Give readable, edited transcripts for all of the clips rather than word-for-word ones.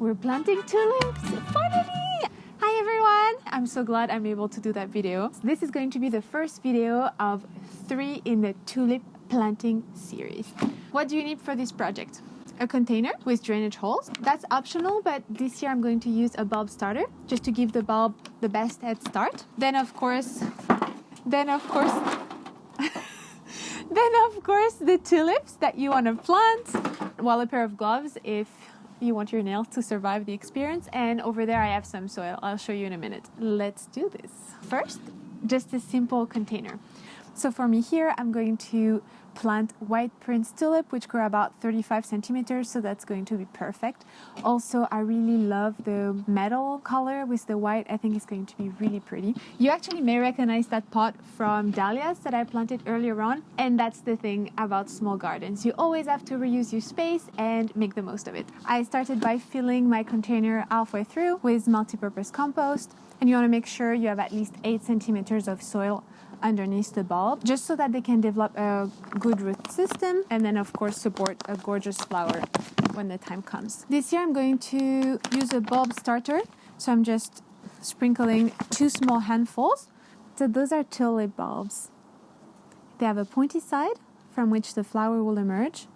We're planting tulips, finally! Hi everyone! I'm so glad I'm able to do that video. This is going to be the first video of 3 in the tulip planting series. What do you need for this project? A container with drainage holes. That's optional, but this year I'm going to use a bulb starter just to give the bulb the best head start. Then of course, the tulips that you want to plant. Well, a pair of gloves if you want your nails to survive the experience. And over there I have some soil. I'll show you in a minute. Let's do this. First, just a simple container. So for me here, I'm going to plant white Prince tulip, which grow about 35 centimeters, so that's going to be perfect. Also, I really love the metal color with the white. I think it's going to be really pretty. You actually may recognize that pot from dahlias that I planted earlier on, and that's the thing about small gardens. You always have to reuse your space and make the most of it. I started by filling my container halfway through with multi-purpose compost, and you want to make sure you have at least 8 centimeters of soil underneath the bulb, just so that they can develop a good root system and then of course support a gorgeous flower when the time comes. This year I'm going to use a bulb starter, so I'm just sprinkling 2 small handfuls. So those are tulip bulbs. They have a pointy side from which the flower will emerge,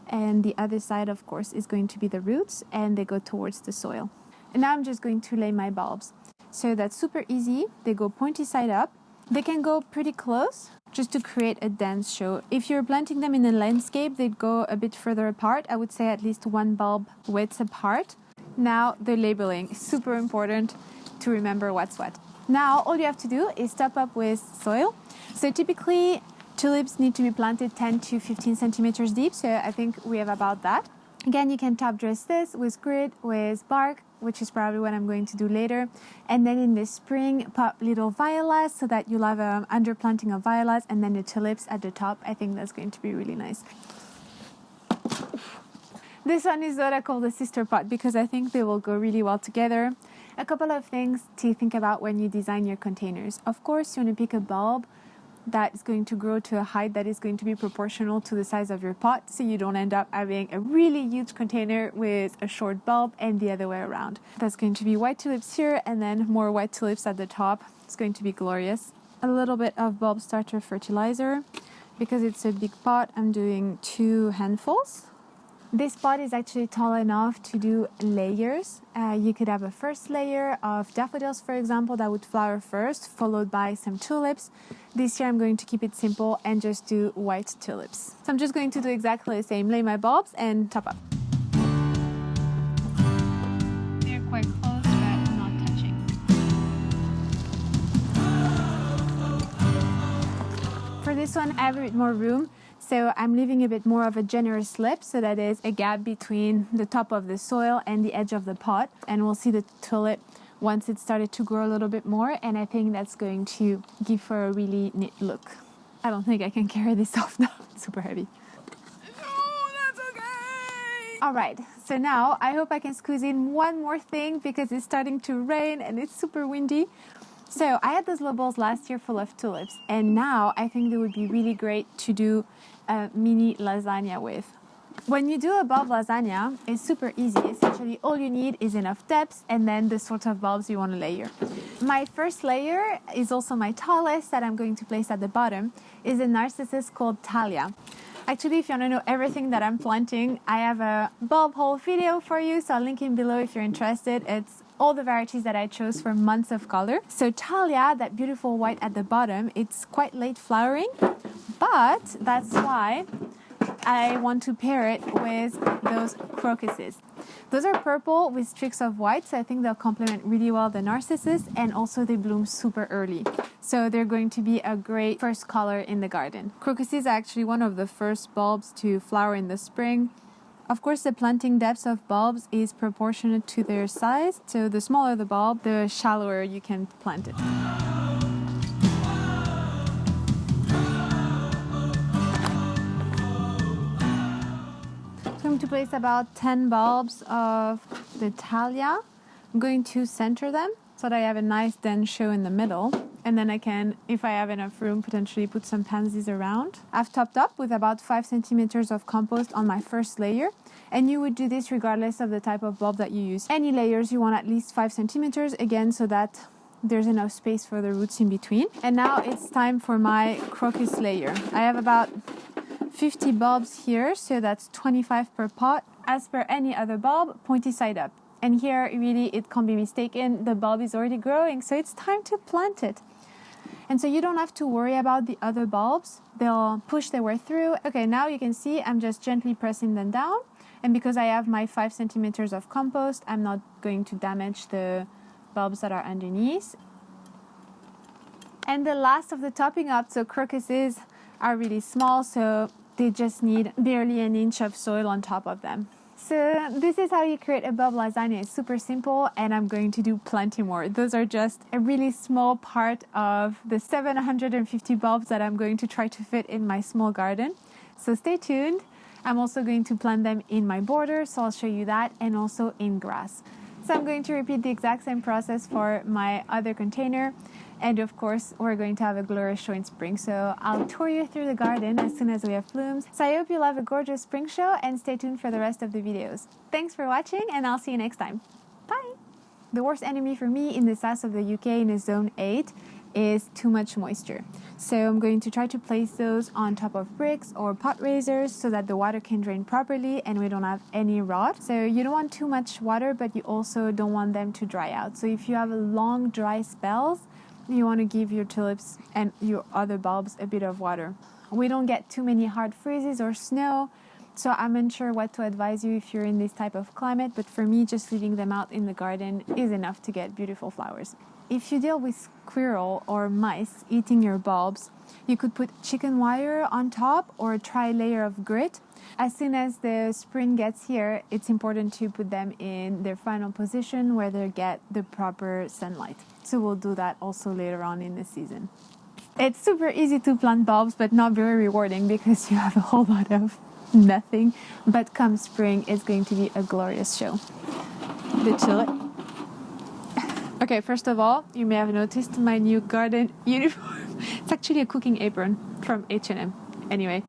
and the other side of course is going to be the roots, and they go towards the soil. And now I'm just going to lay my bulbs. So that's super easy. They go pointy side up. They can go pretty close just to create a dense show. If you're planting them in a landscape, they'd go a bit further apart. I would say at least 1 bulb width apart. Now the labeling is super important to remember what's what. Now all you have to do is top up with soil. So typically tulips need to be planted 10 to 15 centimeters deep, so I think we have about that. Again, you can top dress this with grit, with bark, which is probably what I'm going to do later. And then in the spring, pop little violas so that you'll have an underplanting of violas, and then the tulips at the top. I think that's going to be really nice. This one is what I call the sister pot because I think they will go really well together. A couple of things to think about when you design your containers. Of course, you want to pick a bulb that is going to grow to a height that is going to be proportional to the size of your pot, so you don't end up having a really huge container with a short bulb and the other way around. That's going to be white tulips here and then more white tulips at the top. It's going to be glorious. A little bit of bulb starter fertilizer. Because it's a big pot, I'm doing 2 handfuls. This pot is actually tall enough to do layers. You could have a first layer of daffodils, for example, that would flower first, followed by some tulips. This year I'm going to keep it simple and just do white tulips. So I'm just going to do exactly the same, lay my bulbs and top up. They're quite close, but not touching. For this one, I have a bit more room. So I'm leaving a bit more of a generous slip, so that is a gap between the top of the soil and the edge of the pot. And we'll see the tulip once it started to grow a little bit more, and I think that's going to give her a really neat look. I don't think I can carry this off now. It's super heavy. No, that's okay! Alright, so now I hope I can squeeze in one more thing because it's starting to rain and it's super windy. So I had those little bowls last year full of tulips, and now I think they would be really great to do a mini lasagna with. When you do a bulb lasagna, it's super easy. Essentially, all you need is enough depth and then the sort of bulbs you want to layer. My first layer is also my tallest that I'm going to place at the bottom, is a narcissus called Thalia. Actually, if you want to know everything that I'm planting, I have a bulb haul video for you, so I'll link it below if you're interested. It's all the varieties that I chose for months of color. So Thalia, that beautiful white at the bottom, it's quite late flowering, but that's why I want to pair it with those crocuses. Those are purple with streaks of white, so I think they'll complement really well the narcissus, and also they bloom super early. So they're going to be a great first color in the garden. Crocuses are actually one of the first bulbs to flower in the spring. Of course, the planting depth of bulbs is proportionate to their size, so the smaller the bulb, the shallower you can plant it. So I'm going to place about 10 bulbs of the Thalia. I'm going to center them so that I have a nice dense show in the middle. And then I can, if I have enough room, potentially put some pansies around. I've topped up with about 5 centimeters of compost on my first layer. And you would do this regardless of the type of bulb that you use. Any layers, you want at least 5 centimeters, again, so that there's enough space for the roots in between. And now it's time for my crocus layer. I have about 50 bulbs here, so that's 25 per pot. As per any other bulb, pointy side up. And here, really, it can't be mistaken. The bulb is already growing, so it's time to plant it. And so you don't have to worry about the other bulbs. They'll push their way through. Okay, now you can see I'm just gently pressing them down. And because I have my 5 centimeters of compost, I'm not going to damage the bulbs that are underneath. And the last of the topping up, so crocuses are really small, so they just need barely an inch of soil on top of them. So this is how you create a bulb lasagna. It's super simple, and I'm going to do plenty more. Those are just a really small part of the 750 bulbs that I'm going to try to fit in my small garden. So stay tuned. I'm also going to plant them in my border, so I'll show you that, and also in grass. So I'm going to repeat the exact same process for my other container. And of course, we're going to have a glorious show in spring. So I'll tour you through the garden as soon as we have blooms. So I hope you'll have a gorgeous spring show, and stay tuned for the rest of the videos. Thanks for watching, and I'll see you next time. Bye! The worst enemy for me in the south of the UK in a zone 8 is too much moisture. So I'm going to try to place those on top of bricks or pot raisers so that the water can drain properly and we don't have any rot. So you don't want too much water, but you also don't want them to dry out. So if you have long dry spells, you want to give your tulips and your other bulbs a bit of water. We don't get too many hard freezes or snow, so I'm unsure what to advise you if you're in this type of climate, but for me, just leaving them out in the garden is enough to get beautiful flowers. If you deal with squirrel or mice eating your bulbs, you could put chicken wire on top or try a layer of grit. As soon as the spring gets here, it's important to put them in their final position where they get the proper sunlight. So we'll do that also later on in the season. It's super easy to plant bulbs, but not very rewarding because you have a whole lot of nothing. But come spring, it's going to be a glorious show. The tulip. Okay, first of all, you may have noticed my new garden uniform. It's actually a cooking apron from H&M. Anyway.